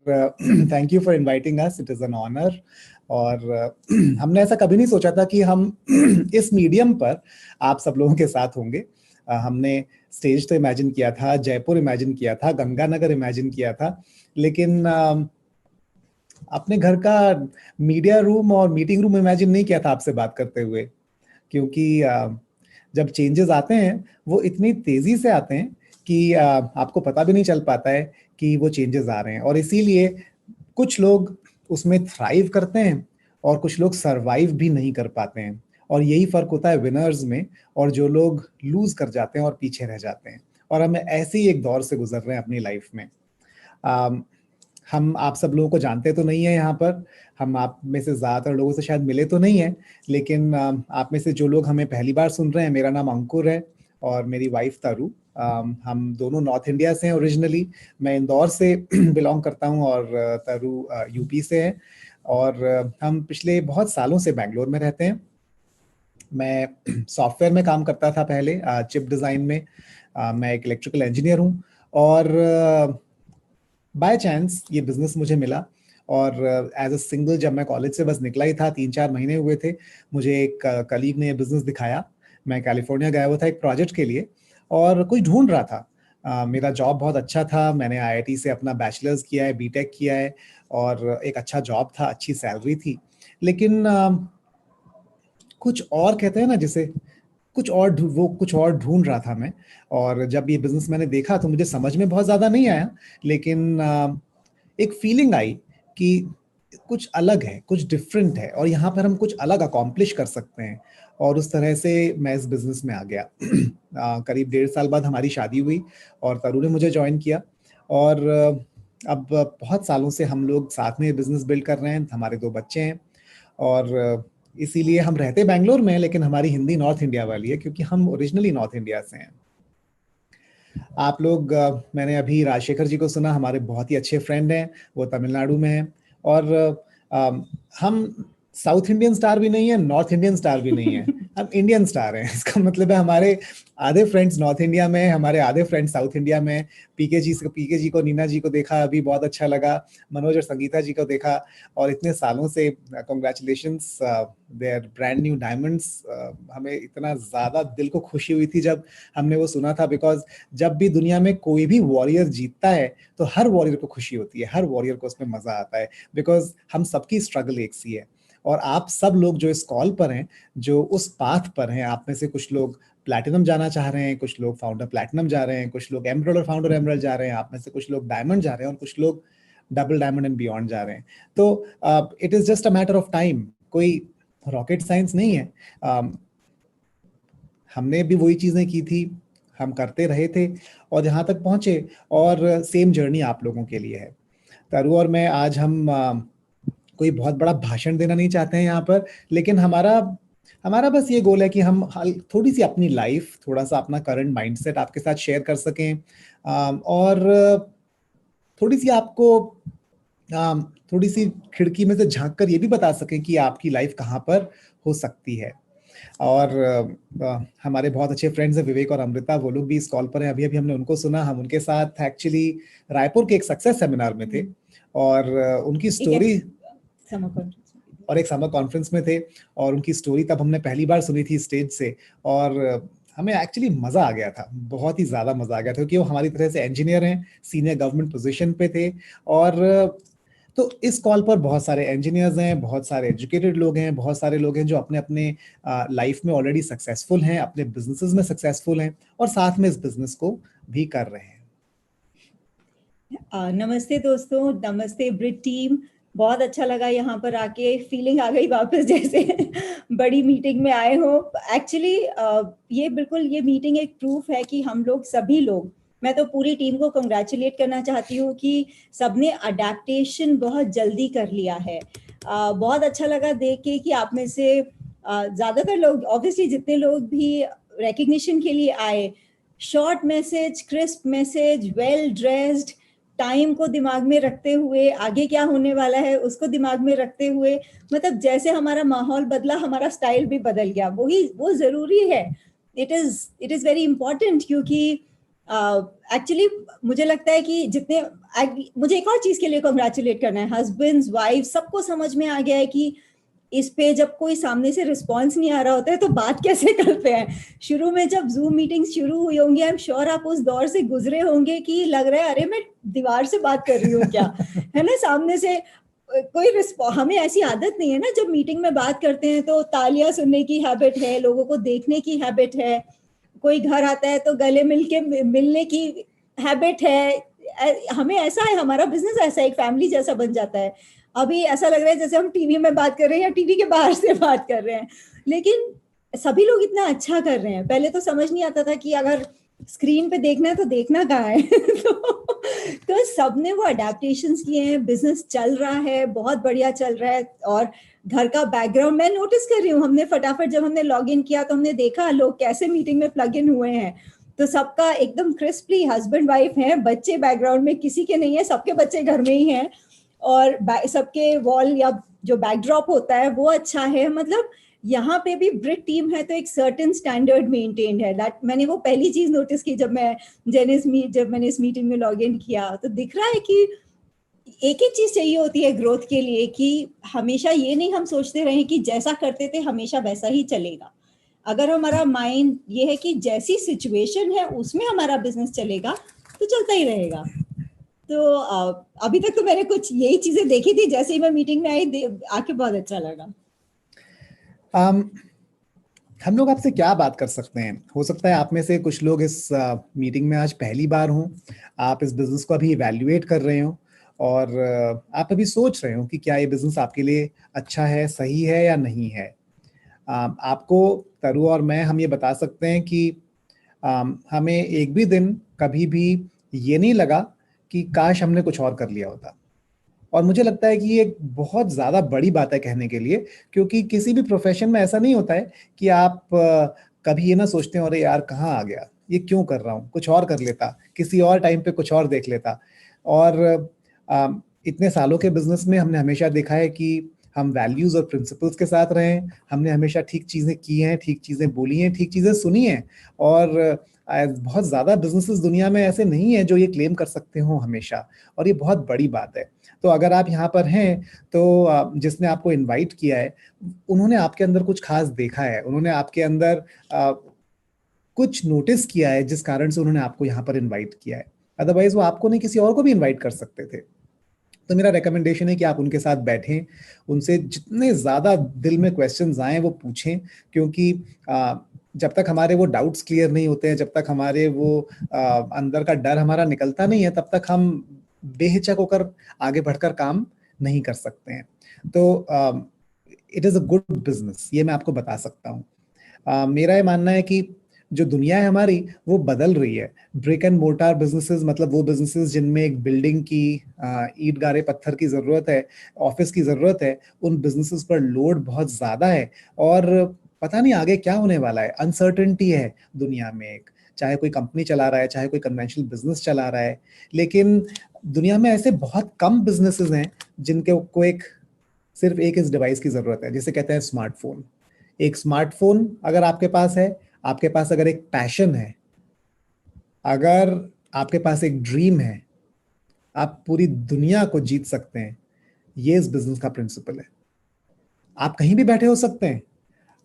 Thank you for inviting us, it is an honour. और हमने ऐसा कभी नहीं सोचा था कि हम इस मीडियम पर आप सब लोगों के साथ होंगे। हमने स्टेज तो इमेजिन किया था, जयपुर इमेजिन किया था, गंगानगर इमेजिन किया था, लेकिन अपने घर का मीडिया रूम और मीटिंग रूम इमेजिन नहीं किया था आपसे बात करते हुए। क्योंकि जब चेंजेस आते हैं वो इतनी तेजी से आते हैं कि आपको पता भी नहीं चल पाता है कि वो चेंजेस आ रहे हैं। और इसीलिए कुछ लोग उसमें थ्राइव करते हैं और कुछ लोग सरवाइव भी नहीं कर पाते हैं। और यही फर्क होता है विनर्स में और जो लोग लूज कर जाते हैं और पीछे रह जाते हैं। और हम ऐसे ही एक दौर से गुजर रहे हैं अपनी लाइफ में। हम आप सब लोगों को जानते तो नहीं है यहाँ पर, हम आप में से ज़्यादातर लोगों से शायद मिले तो नहीं है, लेकिन आप में से जो लोग हमें पहली बार सुन रहे हैं, मेरा नाम अंकुर है और मेरी वाइफ तरु। हम दोनों नॉर्थ इंडिया से हैं ओरिजिनली। मैं इंदौर से बिलोंग करता हूँ और तरु यूपी से है। और हम पिछले बहुत सालों से बैंगलोर में रहते हैं। मैं सॉफ्टवेयर में काम करता था पहले, चिप डिज़ाइन में। मैं एक इलेक्ट्रिकल इंजीनियर हूँ और बाय चांस ये बिजनेस मुझे मिला। और एज अ सिंगल जब मैं कॉलेज से बस निकला ही था, 3-4 महीने हुए थे, मुझे एक कलीग ने ये बिजनेस दिखाया। मैं कैलिफोर्निया गया हुआ था एक प्रोजेक्ट के लिए और कुछ ढूंढ रहा था। मेरा जॉब बहुत अच्छा था, मैंने आईआईटी से अपना बैचलर्स किया है, बीटेक किया है और एक अच्छा जॉब था, अच्छी सैलरी थी। लेकिन कुछ और कहते हैं ना, जिसे कुछ और ढूंढ रहा था मैं। और जब ये बिजनेस मैंने देखा तो मुझे समझ में बहुत ज्यादा नहीं आया, लेकिन एक फीलिंग आई कि कुछ अलग है, कुछ डिफरेंट है और यहाँ पर हम कुछ अलग अकॉम्प्लिश कर सकते हैं। और उस तरह से मैं इस बिजनेस में आ गया। करीब 1.5 साल बाद हमारी शादी हुई और तरु ने मुझे ज्वाइन किया। और अब बहुत सालों से हम लोग साथ में बिजनेस बिल्ड कर रहे हैं। हमारे 2 बच्चे हैं और इसीलिए हम रहते बैंगलोर में हैं, लेकिन हमारी हिंदी नॉर्थ इंडिया वाली है क्योंकि हम ओरिजिनली नॉर्थ इंडिया से हैं। आप लोग मैंने अभी राजशेखर जी को सुना, हमारे बहुत ही अच्छे फ्रेंड हैं, वो तमिलनाडु में हैं। और हम साउथ इंडियन स्टार भी नहीं है, नॉर्थ इंडियन स्टार भी नहीं है, हम इंडियन स्टार हैं। इसका मतलब है हमारे आधे फ्रेंड्स नॉर्थ इंडिया में, हमारे आधे फ्रेंड्स साउथ इंडिया में। पीके जी को, नीना जी को देखा अभी, बहुत अच्छा लगा। मनोज और संगीता जी को देखा और इतने सालों से congratulations, their brand new diamonds. हमें इतना ज़्यादा दिल को खुशी हुई थी जब हमने वो सुना था, बिकॉज जब भी दुनिया में कोई भी वॉरियर जीतता है तो हर वॉरियर को खुशी होती है, हर वॉरियर को उसमें मजा आता है, बिकॉज हम सबकी स्ट्रगल एक सी है। और आप सब लोग जो इस कॉल पर हैं, जो उस पाथ पर हैं, आप में से कुछ लोग प्लैटिनम जाना चाह रहे हैं, कुछ लोग फाउंडर प्लैटिनम जा रहे हैं, कुछ लोग एमरल्ड और फाउंडर एमरल्ड जा रहे हैं, आप में से कुछ लोग डायमंड जा रहे हैं और कुछ लोग डबल डायमंड एंड बियॉन्ड जा रहे हैं। तो it is just a matter of time, कोई रॉकेट साइंस नहीं है। हमने भी वही चीजें की थी, हम करते रहे थे और यहाँ तक पहुंचे। और सेम जर्नी आप लोगों के लिए है। तरु और मैं आज हम कोई बहुत बड़ा भाषण देना नहीं चाहते हैं यहाँ पर, लेकिन हमारा हमारा बस ये गोल है कि हम थोड़ी सी अपनी लाइफ, थोड़ा सा अपना करंट माइंडसेट आपके साथ शेयर कर सकें। और थोड़ी सी आपको थोड़ी सी खिड़की में से झांक कर ये भी बता सकें कि आपकी लाइफ कहाँ पर हो सकती है। और हमारे बहुत अच्छे फ्रेंड्स हैं विवेक और अमृता, वो लोग भी इस कॉल पर हैं। अभी अभी हमने उनको सुना, हम उनके साथ एक्चुअली रायपुर के एक सक्सेस सेमिनार में थे और उनकी स्टोरी, और एक समर कॉन्फ्रेंस में थे और उनकी स्टोरी तब हमने पहली बार सुनी थी स्टेज से। और हमें एक्चुअली मजा आ गया था, बहुत ही ज्यादा मजा आ गया था, क्योंकि वो हमारी तरह से इंजीनियर हैं, सीनियर गवर्नमेंट पोजीशन पे थे। और तो इस कॉल पर बहुत सारे इंजीनियर्स हैं, बहुत सारे एजुकेटेड लोग हैं, बहुत सारे लोग हैं जो अपने अपने लाइफ में ऑलरेडी सक्सेसफुल हैं, अपने बिजनेसेस में सक्सेसफुल हैं और साथ में इस बिजनेस को भी कर रहे हैं। नमस्ते दोस्तों, नमस्ते ब्रिट टीम। बहुत अच्छा लगा यहाँ पर आके, फीलिंग आ गई वापस जैसे बड़ी मीटिंग में आए हो। एक्चुअली ये बिल्कुल, ये मीटिंग एक प्रूफ है कि हम लोग सभी लोग, मैं तो पूरी टीम को कंग्रेचुलेट करना चाहती हूँ कि सबने अडेप्टेशन बहुत जल्दी कर लिया है। बहुत अच्छा लगा देख के कि आप में से ज़्यादातर लोग, ऑब्वियसली जितने लोग भी रिकग्निशन के लिए आए, short message, crisp message, well dressed, time को दिमाग में रखते हुए, आगे क्या होने वाला है उसको दिमाग में रखते हुए, मतलब जैसे हमारा माहौल बदला, हमारा स्टाइल भी बदल गया। वो जरूरी है, इट इज वेरी इंपॉर्टेंट, क्योंकि एक्चुअली मुझे लगता है कि जितने मुझे एक और चीज के लिए कॉन्ग्रेचुलेट करना है, हस्बैंड्स वाइफ सबको समझ में आ गया है कि इस पे जब कोई सामने से रिस्पॉन्स नहीं आ रहा होता है तो बात कैसे करते हैं। शुरू में जब जूम मीटिंग शुरू हुई होंगी, आई एम श्योर आप उस दौर से गुजरे होंगे कि लग रहा है अरे मैं दीवार से बात कर रही हूँ क्या, है ना, सामने से कोई रिस्पॉन्स। हमें ऐसी आदत नहीं है ना, जब मीटिंग में बात करते हैं तो तालियां सुनने की हैबिट है, लोगों को देखने की हैबिट है, कोई घर आता है तो गले मिलने की हैबिट है। हमें ऐसा है, हमारा बिजनेस ऐसा एक फैमिली जैसा बन जाता है। अभी ऐसा लग रहा है जैसे हम टीवी में बात कर रहे हैं या टीवी के बाहर से बात कर रहे हैं, लेकिन सभी लोग इतना अच्छा कर रहे हैं। पहले तो समझ नहीं आता था कि अगर स्क्रीन पे देखना है तो देखना कहाँ है तो सबने वो अडेप्टेशंस किए हैं, बिजनेस चल रहा है, बहुत बढ़िया चल रहा है। और घर का बैकग्राउंड मैं नोटिस कर रही हूँ, हमने फटाफट जब हमने लॉग इन किया तो हमने देखा लोग कैसे मीटिंग में प्लग इन हुए हैं। तो सबका एकदम क्रिस्पली, हस्बैंड वाइफ हैं, बच्चे बैकग्राउंड में किसी के नहीं है, सबके बच्चे घर में ही हैं, और सबके वॉल या जो बैकड्रॉप होता है वो अच्छा है। मतलब यहाँ पे भी ब्रिट टीम है तो एक सर्टेन स्टैंडर्ड मेंटेन्ड है। दैट मैंने वो पहली चीज नोटिस की जब मैंने इस मीटिंग में लॉग इन किया, तो दिख रहा है कि एक ही चीज चाहिए होती है ग्रोथ के लिए, कि हमेशा ये नहीं हम सोचते रहे कि जैसा करते थे हमेशा वैसा ही चलेगा। अगर हमारा माइंड ये है कि जैसी सिचुएशन है उसमें हमारा बिजनेस चलेगा तो चलता ही रहेगा। तो अभी तक तो मैंने कुछ यही चीजें देखी थी, जैसे ही मैं मीटिंग में आई आके बहुत अच्छा लगा। हम लोग आपसे क्या बात कर सकते हैं? हो सकता है आप में से कुछ लोग इस मीटिंग में आज पहली बार हों, आप इस बिजनेस को अभी इवैल्यूएट कर रहे हो और आप अभी सोच रहे हो कि क्या ये बिजनेस आपके लिए अच्छा है, सही है या नहीं है। आपको तरु और मैं हम ये बता सकते हैं कि हमें एक भी दिन कभी भी ये नहीं लगा कि काश हमने कुछ और कर लिया होता। और मुझे लगता है कि ये एक बहुत ज़्यादा बड़ी बात है कहने के लिए, क्योंकि किसी भी प्रोफेशन में ऐसा नहीं होता है कि आप कभी ये ना सोचते हैं अरे यार कहाँ आ गया, ये क्यों कर रहा हूँ, कुछ और कर लेता, किसी और टाइम पे कुछ और देख लेता। और इतने सालों के बिजनेस में हमने हमेशा देखा है कि हम वैल्यूज और प्रिंसिपल्स के साथ रहे हैं, हमने हमेशा ठीक चीज़ें की हैं, ठीक चीज़ें बोली हैं, ठीक चीज़ें सुनी हैं। और बहुत ज़्यादा बिजनेसेस दुनिया में ऐसे नहीं है जो ये क्लेम कर सकते हो हमेशा, और ये बहुत बड़ी बात है। तो अगर आप यहाँ पर हैं तो जिसने आपको इनवाइट किया है उन्होंने आपके अंदर कुछ खास देखा है, उन्होंने आपके अंदर कुछ नोटिस किया है जिस कारण से उन्होंने आपको यहाँ पर इनवाइट किया है। अदरवाइज वो आपको नहीं किसी और को भी इनवाइट कर सकते थे। तो मेरा रिकमेंडेशन है कि आप उनके साथ बैठें, उनसे जितने ज़्यादा दिल में क्वेश्चंस आए वो पूछें, क्योंकि जब तक हमारे वो डाउट्स क्लियर नहीं होते हैं, जब तक हमारे वो अंदर का डर हमारा निकलता नहीं है, तब तक हम बेहिचक होकर आगे बढ़कर काम नहीं कर सकते हैं। तो it is a good business, ये मैं आपको बता सकता हूँ। मेरा ये मानना है कि जो दुनिया है हमारी वो बदल रही है। ब्रिक एंड मोर्टार बिजनेसेस, मतलब वो बिजनेसेस जिनमें एक बिल्डिंग की ईंट गारे पत्थर की जरूरत है, ऑफिस की जरूरत है, उन बिजनेसेस पर लोड बहुत ज्यादा है और पता नहीं आगे क्या होने वाला है। अनसर्टेनिटी है दुनिया में, एक चाहे कोई कंपनी चला रहा है, चाहे कोई कन्वेंशनल बिजनेस चला रहा है, लेकिन दुनिया में ऐसे बहुत कम बिजनेसेस हैं जिनके को सिर्फ एक इस डिवाइस की जरूरत है, जिसे कहते हैं स्मार्टफोन। एक स्मार्टफोन अगर आपके पास है, आपके पास अगर एक पैशन है, अगर आपके पास एक ड्रीम है, आप पूरी दुनिया को जीत सकते हैं। ये इस बिजनेस का प्रिंसिपल है। आप कहीं भी बैठे हो सकते हैं।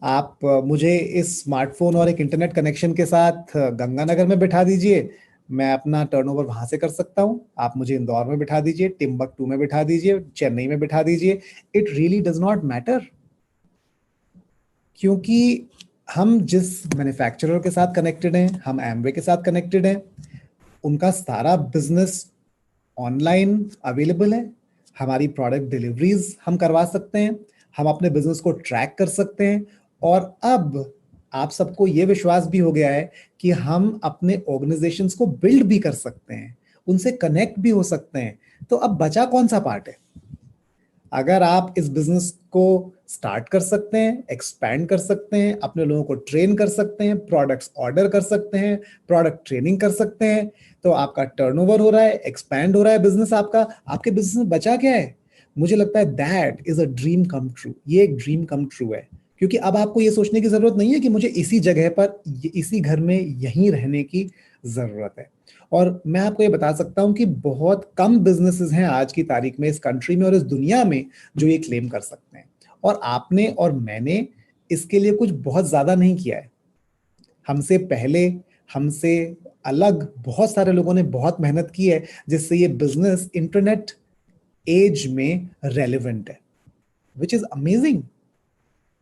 आप मुझे इस स्मार्टफोन और एक इंटरनेट कनेक्शन के साथ गंगानगर में बिठा दीजिए, मैं अपना टर्नओवर वहां से कर सकता हूं। आप मुझे इंदौर में बिठा दीजिए, टिम्बकटू में बिठा दीजिए, चेन्नई में बिठा दीजिए, it really does not matter. क्योंकि हम जिस मैन्युफैक्चरर के साथ कनेक्टेड हैं, हम एमवे के साथ कनेक्टेड हैं, उनका सारा बिजनेस ऑनलाइन अवेलेबल है। हमारी प्रोडक्ट डिलीवरीज हम करवा सकते हैं, हम अपने बिजनेस को ट्रैक कर सकते हैं, और अब आप सबको ये विश्वास भी हो गया है कि हम अपने ऑर्गेनाइजेशंस को बिल्ड भी कर सकते हैं, उनसे कनेक्ट भी हो सकते हैं। तो अब बचा कौन सा पार्ट है? अगर आप इस बिजनेस को स्टार्ट कर सकते हैं, एक्सपैंड कर सकते हैं, अपने लोगों को ट्रेन कर सकते हैं, प्रोडक्ट्स ऑर्डर कर सकते हैं, प्रोडक्ट ट्रेनिंग कर सकते हैं, तो आपका टर्नओवर हो रहा है, एक्सपैंड हो रहा है बिजनेस आपका। आपके बिजनेस में बचा क्या है? मुझे लगता है that is a dream come true. ये एक ड्रीम कम ट्रू है क्योंकि अब आपको ये सोचने की जरूरत नहीं है कि मुझे इसी जगह पर इसी घर में यहीं रहने की जरूरत है। और मैं आपको ये बता सकता हूं कि बहुत कम बिजनेसेस हैं आज की तारीख में इस कंट्री में और इस दुनिया में जो ये क्लेम कर सकते हैं। और आपने और मैंने इसके लिए कुछ बहुत ज्यादा नहीं किया है। हमसे पहले, हमसे अलग बहुत सारे लोगों ने बहुत मेहनत की है जिससे ये बिजनेस इंटरनेट एज में रेलेवेंट है, विच इज अमेजिंग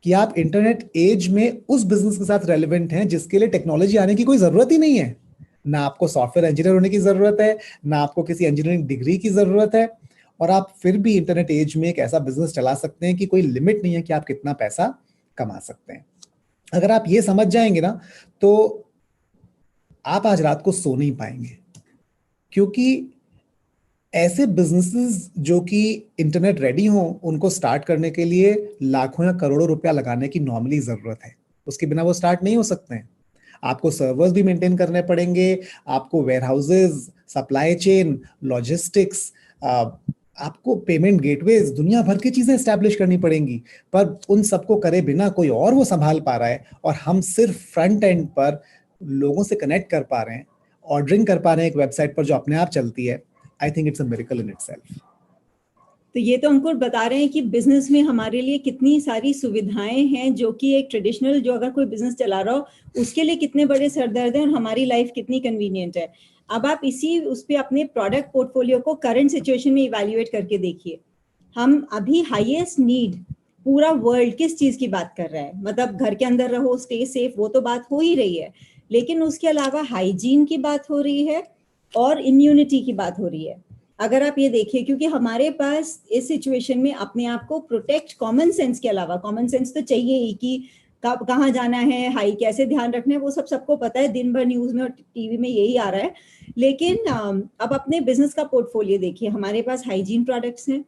कि आप इंटरनेट एज में उस बिजनेस के साथ रेलेवेंट हैं जिसके लिए टेक्नोलॉजी आने की कोई जरूरत ही नहीं है। ना आपको सॉफ्टवेयर इंजीनियर होने की जरूरत है, ना आपको किसी इंजीनियरिंग डिग्री की जरूरत है, और आप फिर भी इंटरनेट एज में एक ऐसा बिजनेस चला सकते हैं कि कोई लिमिट नहीं है कि आप कितना पैसा कमा सकते हैं। अगर आप ये समझ जाएंगे ना, तो आप आज रात को सो नहीं पाएंगे। क्योंकि ऐसे बिजनेसेस जो कि इंटरनेट रेडी हो, उनको स्टार्ट करने के लिए लाखों या करोड़ों रुपया लगाने की नॉर्मली जरूरत है। उसके बिना वो स्टार्ट नहीं हो सकते हैं। आपको सर्वर्स भी मेंटेन करने पड़ेंगे, आपको वेयरहाउसेस, सप्लाई चेन, लॉजिस्टिक्स, आपको पेमेंट गेटवेज, दुनिया भर की चीजें एस्टैब्लिश करनी पड़ेंगी। पर उन सबको करे बिना कोई और वो संभाल पा रहा है, और हम सिर्फ फ्रंट एंड पर लोगों से कनेक्ट कर पा रहे हैं, ऑर्डरिंग कर पा रहे हैं एक वेबसाइट पर जो अपने आप चलती है। I think it's a miracle in itself. तो ये तो अंकुर बता रहे हैं कि बिजनेस में हमारे लिए कितनी सारी सुविधाएं हैं, जो कि एक ट्रेडिशनल जो अगर कोई बिजनेस चला रहा हो उसके लिए कितने बड़े सरदर्द हैं और हमारी लाइफ कितनी कन्वीनियंट है। अब आप इसी उस पे अपने प्रोडक्ट पोर्टफोलियो को करंट सिचुएशन में इवैल्यूएट करके देखिए। हम अभी हाईएस्ट नीड पूरा वर्ल्ड किस चीज की बात कर रहा है? मतलब घर के अंदर रहो, स्टे सेफ, वो तो बात हो ही रही है, लेकिन उसके अलावा हाइजीन की बात हो रही है और इम्यूनिटी की बात हो रही है। अगर आप ये देखिए, क्योंकि हमारे पास इस सिचुएशन में अपने आप को प्रोटेक्ट कॉमन सेंस के अलावा, कॉमन सेंस तो चाहिए ही कि कहाँ जाना है, हाई कैसे ध्यान रखना है, वो सब सबको पता है, दिन भर न्यूज में और टीवी में यही आ रहा है। लेकिन अब अपने बिजनेस का पोर्टफोलियो देखिए, हमारे पास हाइजीन प्रोडक्ट्स हैं,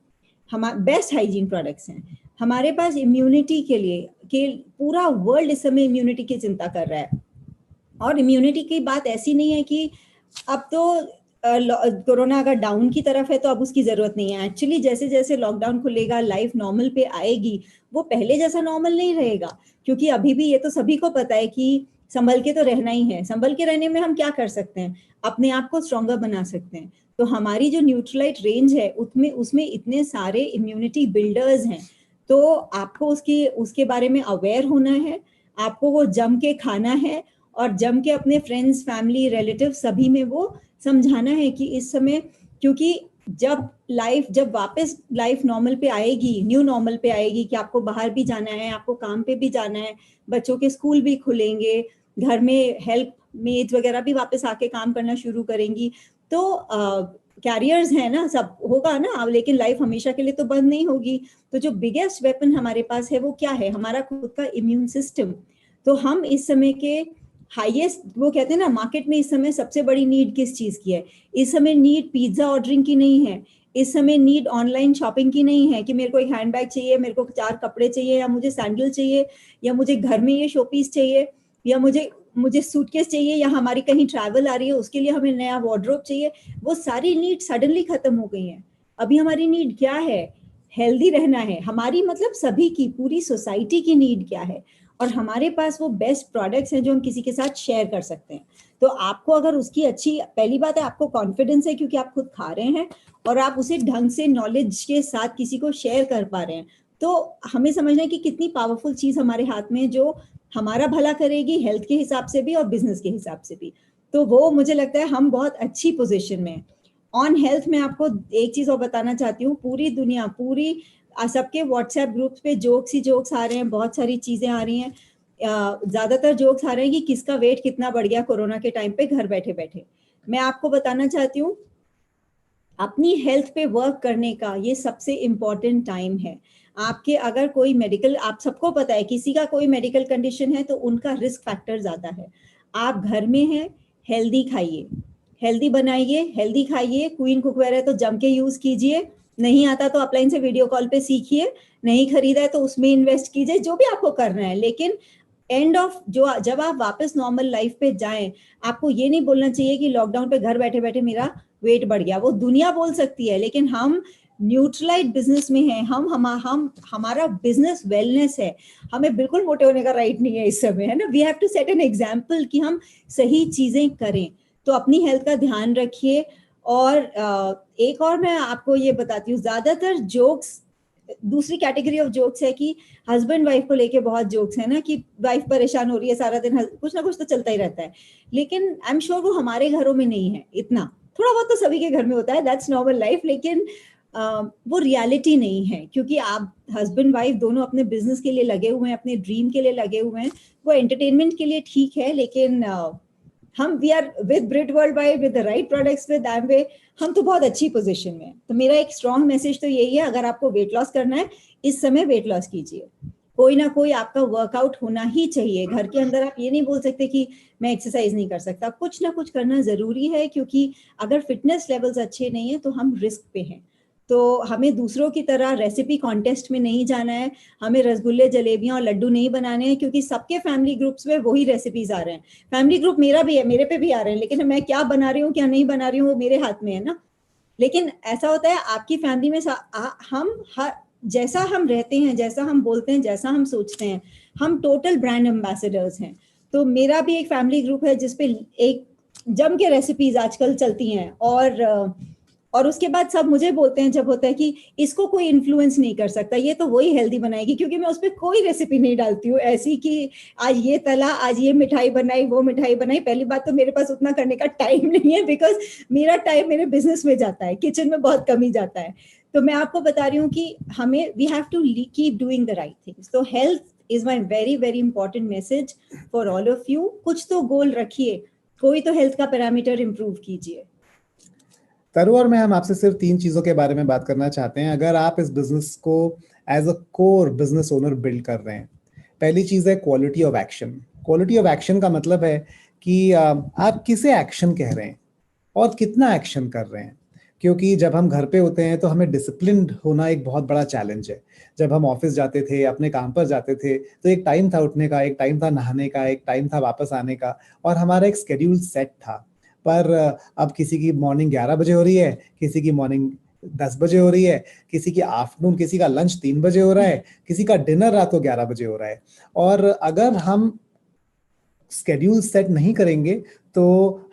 हमारे बेस्ट हाइजीन प्रोडक्ट्स हैं, हमारे पास इम्यूनिटी के लिए कि पूरा वर्ल्ड इस समय इम्यूनिटी की चिंता कर रहा है। और इम्यूनिटी की बात ऐसी नहीं है कि अब तो कोरोना अगर डाउन की तरफ है तो अब उसकी जरूरत नहीं है। एक्चुअली जैसे जैसे लॉकडाउन खुलेगा, लाइफ नॉर्मल पे आएगी, वो पहले जैसा नॉर्मल नहीं रहेगा। क्योंकि अभी भी ये तो सभी को पता है कि संभल के तो रहना ही है। संभल के रहने में हम क्या कर सकते हैं? अपने आप को स्ट्रॉन्गर बना सकते हैं। तो हमारी जो न्यूट्रलाइट रेंज है उसमें उसमें इतने सारे इम्यूनिटी बिल्डर्स हैं, तो आपको उसके उसके बारे में अवेयर होना है, आपको वो जम के खाना है और जम के अपने फ्रेंड्स, फैमिली, रिलेटिव सभी में वो समझाना है कि इस समय, क्योंकि जब वापस लाइफ नॉर्मल पे आएगी, न्यू नॉर्मल पे आएगी कि आपको बाहर भी जाना है, आपको काम पे भी जाना है, बच्चों के स्कूल भी खुलेंगे, घर में हेल्प मेड्स वगैरह भी वापस आके काम करना शुरू करेंगी, तो कैरियर्स है ना, सब होगा ना, लेकिन लाइफ हमेशा के लिए तो बंद नहीं होगी। तो जो बिगेस्ट वेपन हमारे पास है वो क्या है? हमारा खुद का इम्यून सिस्टम। तो हम इस समय के हाईएस्ट, वो कहते हैं ना, मार्केट में इस समय सबसे बड़ी नीड किस चीज की है? इस समय नीड पिज्जा ऑर्डरिंग की नहीं है, इस समय नीड ऑनलाइन शॉपिंग की नहीं है कि मेरे को एक हैंडबैग चाहिए, मेरे को 4 कपड़े चाहिए, या मुझे सैंडल चाहिए, या मुझे घर में ये शोपीस चाहिए, या मुझे मुझे सूटकेस चाहिए, या हमारी कहीं ट्रैवल आ रही है उसके लिए हमें नया वार्डरोब चाहिए। वो सारी नीड सडनली खत्म हो गई हैं। अभी हमारी नीड क्या है? हेल्दी रहना है हमारी, मतलब सभी की, पूरी सोसाइटी की नीड क्या है? और हमारे पास वो बेस्ट प्रोडक्ट्स हैं जो हम किसी के साथ शेयर कर सकते हैं। तो आपको अगर उसकी अच्छी, पहली बात है आपको कॉन्फिडेंस है क्योंकि आप खुद खा रहे हैं और आप उसे ढंग से नॉलेज के साथ किसी को शेयर कर पा रहे हैं, तो हमें समझना है कि कितनी पावरफुल चीज हमारे हाथ में है जो हमारा भला करेगी, हेल्थ के हिसाब से भी और बिजनेस के हिसाब से भी। तो वो मुझे लगता है हम बहुत अच्छी पोजिशन में हैं। ऑन हेल्थ में आपको एक चीज और बताना चाहती हूँ, पूरी दुनिया, पूरी सबके व्हाट्सएप ग्रुप्स पे जोक्स ही जोक्स आ रहे हैं, बहुत सारी चीजें आ रही हैं। ज्यादातर जोक्स आ रहे हैं कि किसका वेट कितना बढ़ गया कोरोना के टाइम पे घर बैठे बैठे। मैं आपको बताना चाहती हूँ, अपनी हेल्थ पे वर्क करने का ये सबसे इम्पोर्टेंट टाइम है। आपके अगर कोई मेडिकल, आप सबको पता है किसी का कोई मेडिकल कंडीशन है तो उनका रिस्क फैक्टर ज्यादा है। आप घर में हैं, हेल्दी खाइए, हेल्दी बनाइए, हेल्दी खाइए, क्वीन कुकवेयर है तो जम के यूज कीजिए, नहीं आता तो अपलाइन से वीडियो कॉल पे सीखिए, नहीं खरीदा है तो उसमें इन्वेस्ट कीजिए, जो भी आपको करना है। लेकिन एंड ऑफ जो, जब आप वापस नॉर्मल लाइफ पे जाएं, आपको ये नहीं बोलना चाहिए कि लॉकडाउन पे घर बैठे बैठे मेरा वेट बढ़ गया। वो दुनिया बोल सकती है, लेकिन हम न्यूट्रलाइट बिजनेस में हैं, हम हमारा बिजनेस वेलनेस है, हमें बिल्कुल मोटे होने का राइट नहीं है इस समय, है ना। We have to set an example कि हम सही चीजें करें। तो अपनी हेल्थ का ध्यान रखिए। और एक और मैं आपको ये बताती हूँ, ज्यादातर जोक्स, दूसरी कैटेगरी ऑफ जोक्स है कि हस्बैंड वाइफ को लेके बहुत जोक्स है ना, कि वाइफ परेशान हो रही है सारा दिन, कुछ ना कुछ तो चलता ही रहता है। लेकिन आई एम श्योर वो हमारे घरों में नहीं है इतना, थोड़ा बहुत तो सभी के घर में होता है, दैट्स नॉर्मल लाइफ। लेकिन वो रियलिटी नहीं है, क्योंकि आप हस्बैंड वाइफ दोनों अपने बिजनेस के लिए लगे हुए हैं, अपने ड्रीम के लिए लगे हुए हैं। वो एंटरटेनमेंट के लिए ठीक है, लेकिन हम we are with Britt world wide, with the right products, with Amway, हम तो बहुत अच्छी पोजीशन में हैं। तो मेरा एक स्ट्रॉन्ग मैसेज तो यही है, अगर आपको वेट लॉस करना है, इस समय वेट लॉस कीजिए। कोई ना कोई आपका वर्कआउट होना ही चाहिए। घर के अंदर आप ये नहीं बोल सकते कि मैं एक्सरसाइज नहीं कर सकता, कुछ ना कुछ करना जरूरी है, क्योंकि अगर फिटनेस लेवल्स अच्छे नहीं है तो हम रिस्क पे हैं। तो हमें दूसरों की तरह रेसिपी कॉन्टेस्ट में नहीं जाना है, हमें रसगुल्ले जलेबियां और लड्डू नहीं बनाने हैं, क्योंकि सबके फैमिली ग्रुप्स में वही रेसिपीज आ रहे हैं। फैमिली ग्रुप मेरा भी है, मेरे पे भी आ रहे हैं, लेकिन मैं क्या बना रही हूँ क्या नहीं बना रही हूँ वो मेरे हाथ में है ना। लेकिन ऐसा होता है आपकी फैमिली में हम जैसा हम रहते हैं, जैसा हम बोलते हैं, जैसा हम सोचते हैं, हम टोटल ब्रांड एम्बेसडर्स हैं। तो मेरा भी एक फैमिली ग्रुप है जिसपे एक जम के रेसिपीज आजकल चलती हैं, और उसके बाद सब मुझे बोलते हैं जब होता है कि इसको कोई इन्फ्लुएंस नहीं कर सकता, ये तो वही हेल्दी बनाएगी, क्योंकि मैं उस पर कोई रेसिपी नहीं डालती हूँ ऐसी कि आज ये तला, आज ये मिठाई बनाई, वो मिठाई बनाई। पहली बात तो मेरे पास उतना करने का टाइम नहीं है, बिकॉज मेरा टाइम मेरे बिजनेस में जाता है, किचन में बहुत कम ही जाता है। तो मैं आपको बता रही हूँ कि हमें we have to keep doing the right things. तो health is my very very important message for all of you. कुछ तो गोल रखिए, कोई तो हेल्थ का पैरामीटर इंप्रूव कीजिए। तरु और मैं, हम आपसे सिर्फ 3 चीजों के बारे में बात करना चाहते हैं अगर आप इस बिजनेस को as a core business owner build कर रहे हैं। पहली चीज है quality of action. Quality of action का मतलब है कि आप किसे एक्शन कह रहे हैं और कितना एक्शन कर रहे हैं। क्योंकि जब हम घर पे होते हैं तो हमें डिसिप्लिन्ड होना एक बहुत बड़ा चैलेंज है। जब हम ऑफिस जाते थे, अपने काम पर जाते थे, तो एक टाइम था उठने का, एक टाइम था नहाने का, एक टाइम था वापस आने का, और हमारा एक स्केड्यूल सेट था। पर अब किसी की मॉर्निंग 11 बजे हो रही है, किसी की मॉर्निंग 10 बजे हो रही है, किसी की आफ्टरनून, किसी का लंच 3 बजे हो रहा है, किसी का डिनर रात को 11 बजे हो रहा है। और अगर हम स्केड्यूल सेट नहीं करेंगे तो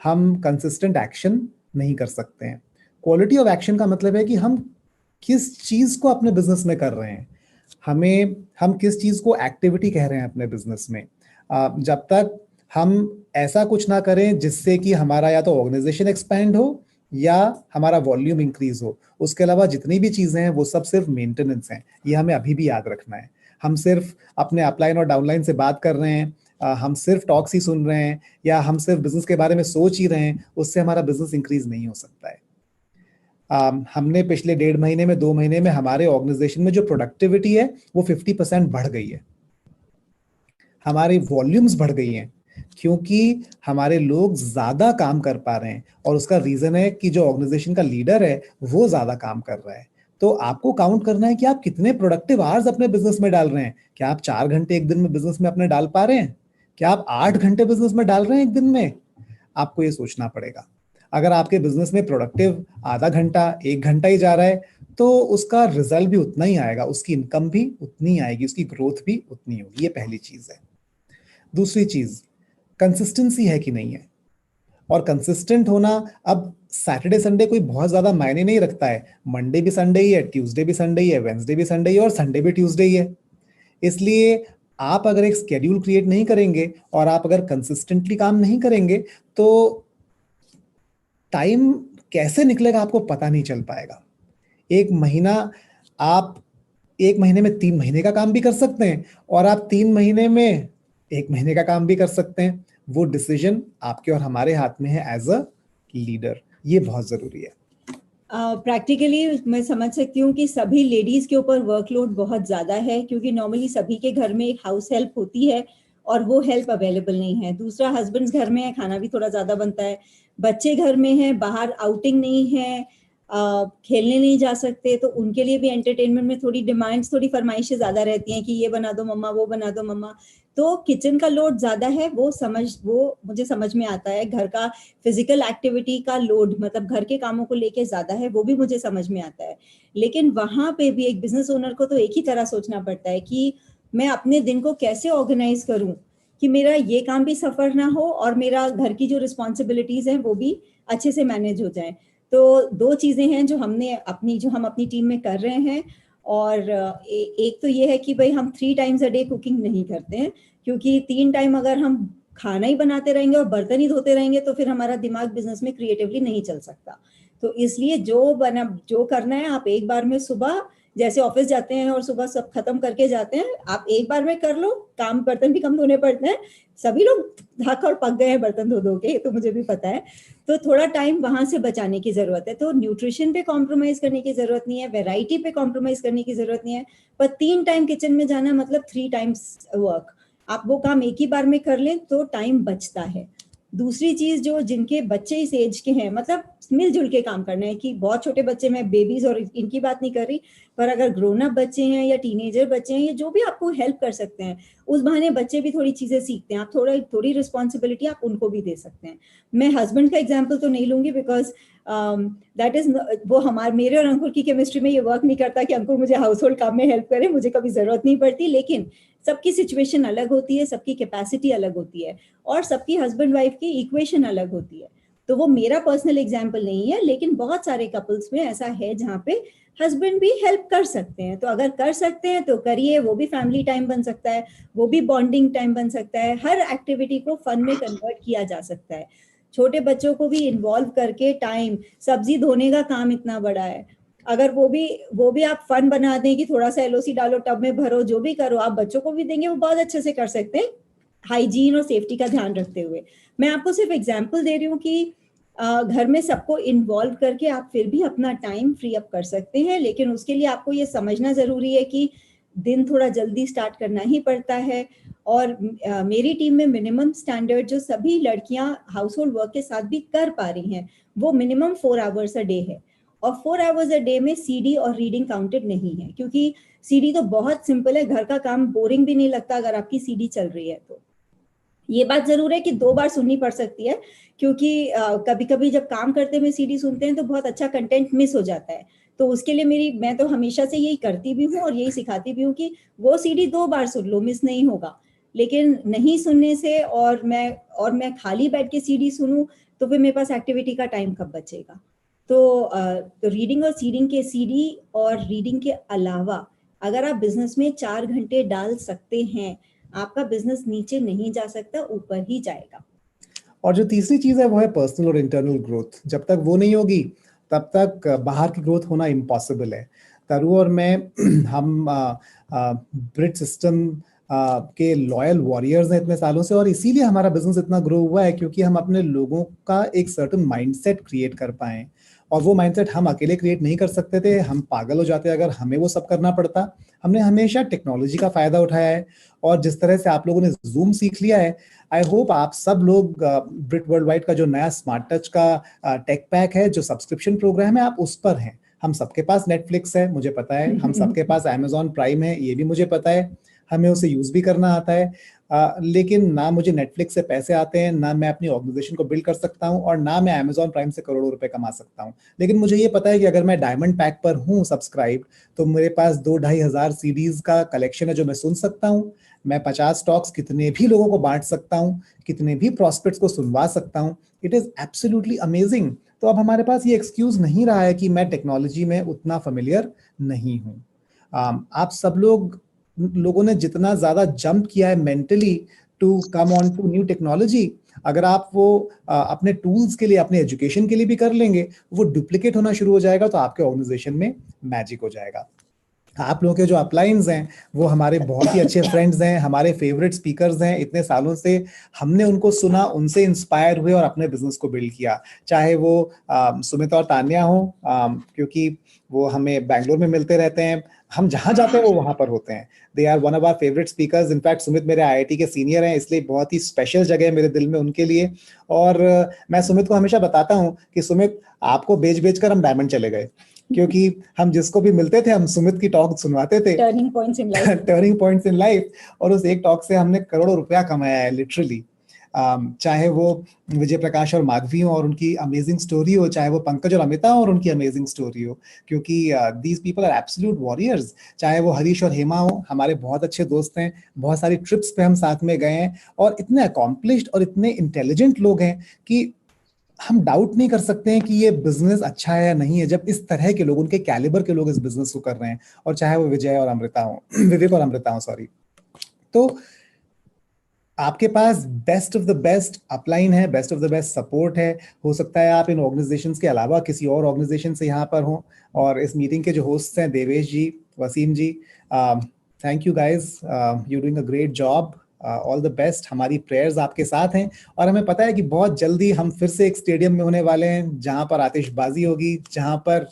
हम कंसिस्टेंट एक्शन नहीं कर सकते हैं। क्वालिटी ऑफ एक्शन का मतलब है कि हम किस चीज को अपने बिजनेस में कर रहे हैं, हम किस चीज को एक्टिविटी कह रहे हैं अपने बिजनेस में। जब तक हम ऐसा कुछ ना करें जिससे कि हमारा या तो ऑर्गेनाइजेशन एक्सपैंड हो या हमारा वॉल्यूम इंक्रीज हो, उसके अलावा जितनी भी चीजें हैं वो सब सिर्फ मेंटेनेंस हैं। ये हमें अभी भी याद रखना है। हम सिर्फ अपने अपलाइन और डाउनलाइन से बात कर रहे हैं, हम सिर्फ टॉक्स ही सुन रहे हैं, या हम सिर्फ बिजनेस के बारे में सोच ही रहे हैं, उससे हमारा बिजनेस इंक्रीज नहीं हो सकता है। हमने पिछले 1.5 महीने में, 2 महीने में हमारे ऑर्गेनाइजेशन में जो प्रोडक्टिविटी है वो 50% बढ़ गई है। हमारी वॉल्यूम्स बढ़ गई हैं क्योंकि हमारे लोग ज्यादा काम कर पा रहे हैं, और उसका रीजन है कि जो ऑर्गेनाइजेशन का लीडर है वो ज्यादा काम कर रहा है। तो आपको काउंट करना है कि आप कितने प्रोडक्टिव आवर्स अपने बिजनेस में डाल रहे हैं। क्या आप 4 घंटे एक दिन में बिजनेस में अपने डाल पा रहे हैं? क्या आप 8 घंटे बिजनेस में डाल रहे हैं एक दिन में? आपको ये सोचना पड़ेगा। अगर आपके बिजनेस में प्रोडक्टिव आधा घंटा, 1 घंटा ही जा रहा है, तो उसका रिजल्ट भी उतना ही आएगा, उसकी इनकम भी उतनी आएगी, उसकी ग्रोथ भी उतनी होगी। ये पहली चीज है। दूसरी चीज, कंसिस्टेंसी है कि नहीं है। और कंसिस्टेंट होना, अब सैटरडे संडे कोई बहुत ज्यादा मायने नहीं रखता है। मंडे भी संडे ही है, ट्यूसडे भी संडे ही है, वेंसडे भी संडे ही है, और संडे भी ट्यूसडे ही है। इसलिए आप अगर एक स्केड्यूल क्रिएट नहीं करेंगे और आप अगर कंसिस्टेंटली काम नहीं करेंगे तो टाइम कैसे निकलेगा आपको पता नहीं चल पाएगा। एक महीना, आप 1 महीने में 3 महीने का काम भी कर सकते हैं, और आप 3 महीने में 1 महीने का काम भी कर सकते हैं। वो डिसीजन आपके और हमारे हाथ में है एज अ लीडर। ये बहुत जरूरी है। प्रैक्टिकली मैं समझ सकती हूँ कि सभी लेडीज के ऊपर वर्कलोड बहुत ज्यादा है, क्योंकि नॉर्मली सभी के घर में एक हाउस हेल्प होती है और वो हेल्प अवेलेबल नहीं है। दूसरा, हस्बैंड घर में है, खाना भी थोड़ा ज्यादा बनता है, बच्चे घर में है, बाहर आउटिंग नहीं है, खेलने नहीं जा सकते तो उनके लिए भी एंटरटेनमेंट में थोड़ी डिमांड्स, थोड़ी फरमाइशें ज्यादा रहती हैं कि ये बना दो मम्मा, वो बना दो मम्मा। तो किचन का लोड ज्यादा है, वो मुझे समझ में आता है। घर का फिजिकल एक्टिविटी का लोड, मतलब घर के कामों को लेके ज्यादा है, वो भी मुझे समझ में आता है। लेकिन वहां पे भी एक बिजनेस ओनर को तो एक ही तरह सोचना पड़ता है कि मैं अपने दिन को कैसे ऑर्गेनाइज करूं कि मेरा ये काम भी सफर ना हो और मेरा घर की जो रिस्पॉन्सिबिलिटीज हैं वो भी अच्छे से मैनेज हो जाए। तो दो चीजें हैं जो हम अपनी टीम में कर रहे हैं। और एक तो ये है कि भाई हम 3 टाइम्स अ डे कुकिंग नहीं करते हैं, क्योंकि 3 टाइम अगर हम खाना ही बनाते रहेंगे और बर्तन ही धोते रहेंगे तो फिर हमारा दिमाग बिजनेस में क्रिएटिवली नहीं चल सकता। तो इसलिए जो करना है आप एक बार में, सुबह जैसे ऑफिस जाते हैं और सुबह सब खत्म करके जाते हैं, आप एक बार में कर लो काम। बर्तन भी कम धोने पड़ते हैं, सभी लोग थक और पक गए हैं बर्तन धो धो के, तो मुझे भी पता है। तो थोड़ा टाइम वहां से बचाने की जरूरत है। तो न्यूट्रिशन पे कॉम्प्रोमाइज करने की जरूरत नहीं है, वैरायटी पे कॉम्प्रोमाइज करने की जरूरत नहीं है, पर 3 टाइम किचन में जाना मतलब 3 टाइम्स वर्क। आप वो काम एक ही बार में कर लें तो टाइम बचता है। दूसरी चीज, जो जिनके बच्चे इस एज के हैं, मतलब मिलजुल के काम करना है, कि बहुत छोटे बच्चे, मैं बेबीज और इनकी बात नहीं कर रही, पर अगर ग्रोन अप बच्चे हैं या टीनेजर बच्चे हैं या जो भी आपको हेल्प कर सकते हैं, उस बहाने बच्चे भी थोड़ी चीजें सीखते हैं। आप थोड़ी रिस्पॉन्सिबिलिटी आप उनको भी दे सकते हैं। मैं हस्बैंड का एग्जाम्पल तो नहीं लूंगी, बिकॉज दैट इज वो हमारे मेरे और अंकुर की केमिस्ट्री में ये वर्क नहीं करता कि अंकुर मुझे हाउस होल्ड काम में हेल्प करे, मुझे कभी जरूरत नहीं पड़ती। लेकिन सबकी सिचुएशन अलग होती है, सबकी कैपेसिटी अलग होती है, और सबकी हस्बैंड वाइफ की इक्वेशन अलग होती है। तो वो मेरा पर्सनल एग्जाम्पल नहीं है, लेकिन बहुत सारे कपल्स में ऐसा है जहाँ पे हस्बैंड भी हेल्प कर सकते हैं। तो अगर कर सकते हैं तो करिए, वो भी फैमिली टाइम बन सकता है, वो भी बॉन्डिंग टाइम बन सकता है। हर एक्टिविटी को फन में कन्वर्ट किया जा सकता है। छोटे बच्चों को भी इन्वॉल्व करके टाइम, सब्जी धोने का काम इतना बड़ा है, अगर वो भी आप फन बना दें कि थोड़ा सा एलओसी डालो, टब में भरो, जो भी करो, आप बच्चों को भी देंगे, वो बहुत अच्छे से कर सकते हैं, हाइजीन और सेफ्टी का ध्यान रखते हुए। मैं आपको सिर्फ एग्जांपल दे रही हूँ कि घर में सबको इन्वॉल्व करके आप फिर भी अपना टाइम फ्री अप कर सकते हैं। लेकिन उसके लिए आपको ये समझना जरूरी है कि दिन थोड़ा जल्दी स्टार्ट करना ही पड़ता है। और मेरी टीम में मिनिमम स्टैंडर्ड जो सभी लड़कियां हाउस होल्ड वर्क के साथ भी कर पा रही हैं, वो मिनिमम 4 आवर्स अ डे है। और 4 आवर्स अ डे में सीडी और रीडिंग काउंटेड नहीं है, क्योंकि सीडी तो बहुत सिंपल है, घर का काम बोरिंग भी नहीं लगता अगर आपकी सीडी चल रही है तो। ये बात जरूर है कि 2 बार सुननी पड़ सकती है, क्योंकि कभी कभी जब काम करते हुए सीडी सुनते हैं तो बहुत अच्छा कंटेंट मिस हो जाता है। तो उसके लिए मैं तो हमेशा से यही करती भी हूँ और यही सिखाती भी हूँ कि वो सीडी 2 बार सुन लो, मिस नहीं होगा। लेकिन नहीं सुनने से, और मैं खाली बैठ के सीडी सुनूं, तो फिर मेरे पास एक्टिविटी का टाइम कब बचेगा। तो रीडिंग और सीडी और रीडिंग के अलावा अगर आप बिजनेस में 4 घंटे डाल सकते हैं, आपका बिजनेस नीचे नहीं जा सकता, ऊपर ही जाएगा। और जो तीसरी चीज है वो है पर्सनल और इंटरनल ग्रोथ। जब तक वो नहीं होगी तब तक बाहर की ग्रोथ होना इम्पॉसिबल है। तरु और मैं हम ब्रिट सिस्टम के लॉयल वॉरियर्स हैं इतने सालों से, और इसीलिए हमारा बिजनेस इतना ग्रो हुआ है क्योंकि हम अपने लोगों का एक सर्टेन माइंडसेट क्रिएट कर पाए। और वो माइंडसेट हम अकेले क्रिएट नहीं कर सकते थे, हम पागल हो जाते अगर हमें वो सब करना पड़ता। हमने हमेशा टेक्नोलॉजी का फायदा उठाया है, और जिस तरह से आप लोगों ने जूम सीख लिया है, आई होप आप सब लोग ब्रिट वर्ल्ड वाइड का जो नया स्मार्ट टच का टेक पैक है, जो सब्सक्रिप्शन प्रोग्राम है, आप उस पर हैं। हम सबके पास नेटफ्लिक्स है, मुझे पता है, हम सबके पास अमेजॉन प्राइम है, ये भी मुझे पता है, हमें उसे यूज भी करना आता है। लेकिन ना मुझे नेटफ्लिक्स से पैसे आते हैं, ना मैं अपनी ऑर्गेनाइजेशन को बिल्ड कर सकता हूं, और ना मैं अमेजॉन प्राइम से करोड़ों रुपए कमा सकता हूं। लेकिन मुझे ये पता है कि अगर मैं डायमंड पैक पर हूं सब्सक्राइब, तो मेरे पास 2-2.5 हजार सीडीज का कलेक्शन है जो मैं सुन सकता हूं। मैं 50 स्टॉक्स कितने भी लोगों को बांट सकता हूं, कितने भी प्रॉस्पेक्ट्स को सुनवा सकता हूं। It is absolutely amazing. तो अब हमारे पास ये एक्सक्यूज नहीं रहा है कि मैं टेक्नोलॉजी में उतना फेमिलियर नहीं हूं। आप सब लोगों ने जितना ज्यादा जंप किया है mentally to come on to new technology, अगर आप वो अपने टूल्स के लिए, अपने एजुकेशन के लिए भी कर लेंगे, वो डुप्लीकेट होना शुरू हो जाएगा, तो आपके ऑर्गेनाइजेशन में मैजिक हो जाएगा। आप लोगों के जो अपलाइंस हैं वो हमारे बहुत ही अच्छे फ्रेंड्स हैं, हमारे फेवरेट स्पीकर्स हैं। इतने सालों से हमने उनको सुना, उनसे इंस्पायर हुए और अपने बिजनेस को बिल्ड किया। चाहे वो सुमित और तान्या हो, क्योंकि वो हमें बैंगलोर में मिलते रहते हैं, हम जहां जाते हैं वो वहां पर होते हैं। They are one of our favourite speakers. In fact Sumit मेरे आईआईटी के सीनियर हैं, इसलिए बहुत ही स्पेशल जगह है मेरे दिल में उनके लिए। और मैं सुमित को हमेशा बताता हूँ कि सुमित, आपको बेच बेच कर हम डायमंड चले गए, क्योंकि हम जिसको भी मिलते थे हम सुमित की टॉक सुनवाते थे, turning points in life. Turning points in life. और उस एक टॉक से हमने करोड़ों रुपया कमाया है लिटरली। चाहे वो विजय प्रकाश और माधवी हो और उनकी अमेजिंग स्टोरी हो, चाहे वो पंकज और अमिता और उनकी अमेजिंग स्टोरी हो, क्योंकि these people are absolute warriors. चाहे वो हरीश और हेमा हो, हमारे बहुत अच्छे दोस्त हैं, बहुत सारी ट्रिप्स पे हम साथ में गए हैं, और इतने अकॉम्प्लिश्ड और इतने इंटेलिजेंट लोग हैं कि हम डाउट नहीं कर सकते हैं कि ये बिजनेस अच्छा है या नहीं है, जब इस तरह के लोग, उनके कैलिबर के लोग इस बिजनेस को कर रहे हैं। और चाहे वो विजय और अमृता हो, विवेक और अमृता हो, सॉरी। तो आपके पास best of the best upline है, best of the best support है। हो सकता है आप इन ऑर्गेनाइजेशंस के अलावा किसी और ऑर्गेनाइजेशन से यहाँ पर हो। और इस मीटिंग के जो होस्ट हैं, Devesh ji, Waseem ji, thank you guys, you doing a great job, all the best. हमारी प्रेयर्स आपके साथ हैं, और हमें पता है कि बहुत जल्दी हम फिर से एक स्टेडियम में होने वाले हैं, जहां पर आतिशबाजी होगी, जहां पर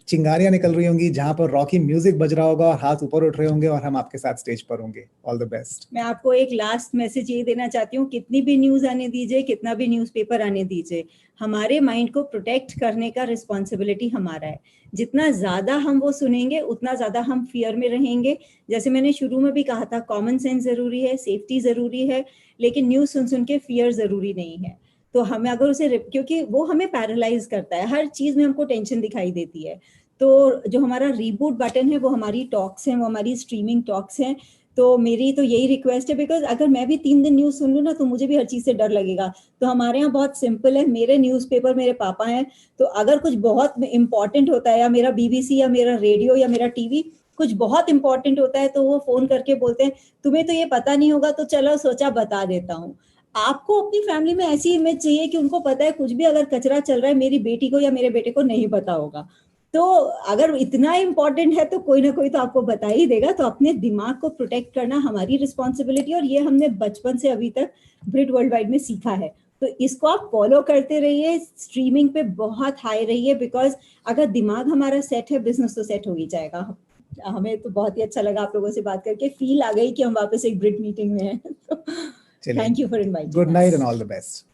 चिंगारियां निकल रही होंगी, जहां पर रॉकी म्यूजिक बज रहा होगा और हाथ ऊपर उठ रहे होंगे, और हम आपके साथ स्टेज पर होंगे। All the best. मैं आपको एक लास्ट मैसेज ये देना चाहती हूँ, कितनी भी न्यूज आने दीजिए, कितना भी न्यूज़पेपर आने दीजिए, हमारे माइंड को प्रोटेक्ट करने का रिस्पॉन्सिबिलिटी हमारा है। जितना ज्यादा हम वो सुनेंगे उतना ज्यादा हम फियर में रहेंगे। जैसे मैंने शुरू में भी कहा था, कॉमन सेंस जरूरी है, सेफ्टी जरूरी है, लेकिन न्यूज सुन सुन के फियर जरूरी नहीं है। तो हमें अगर उसे, क्योंकि वो हमें पैरालाइज करता है, हर चीज में हमको टेंशन दिखाई देती है। तो जो हमारा रीबूट बटन है वो हमारी टॉक्स हैं, वो हमारी स्ट्रीमिंग टॉक्स हैं। तो मेरी तो यही रिक्वेस्ट है, बिकॉज अगर मैं भी 3 दिन न्यूज सुन लूँ ना तो मुझे भी हर चीज से डर लगेगा। तो हमारे यहाँ बहुत सिंपल है, मेरे न्यूज़पेपर मेरे पापा हैं। तो अगर कुछ बहुत इंपॉर्टेंट होता है, या मेरा बीबीसी या मेरा रेडियो या मेरा टीवी कुछ बहुत इंपॉर्टेंट होता है, तो वो फोन करके बोलते हैं तुम्हें तो ये पता नहीं होगा, तो चलो सोचा बता देता हूँ। आपको अपनी फैमिली में ऐसी इमेज चाहिए कि उनको पता है कुछ भी अगर कचरा चल रहा है, मेरी बेटी को या मेरे बेटे को नहीं पता होगा। तो अगर इतना इंपॉर्टेंट है तो कोई ना कोई तो आपको बता ही देगा। तो अपने दिमाग को प्रोटेक्ट करना हमारी रिस्पॉन्सिबिलिटी, और ये हमने बचपन से अभी तक ब्रिट वर्ल्ड वाइड में सीखा है। तो इसको आप फॉलो करते रहिए, स्ट्रीमिंग पे बहुत हाई रहिए, बिकॉज अगर दिमाग हमारा सेट है, बिजनेस तो सेट हो ही जाएगा। हमें तो बहुत ही अच्छा लगा आप लोगों से बात करके, फील आ गई कि हम वापस एक ब्रिट मीटिंग में हैं। Thank you for inviting. Good night and all the best.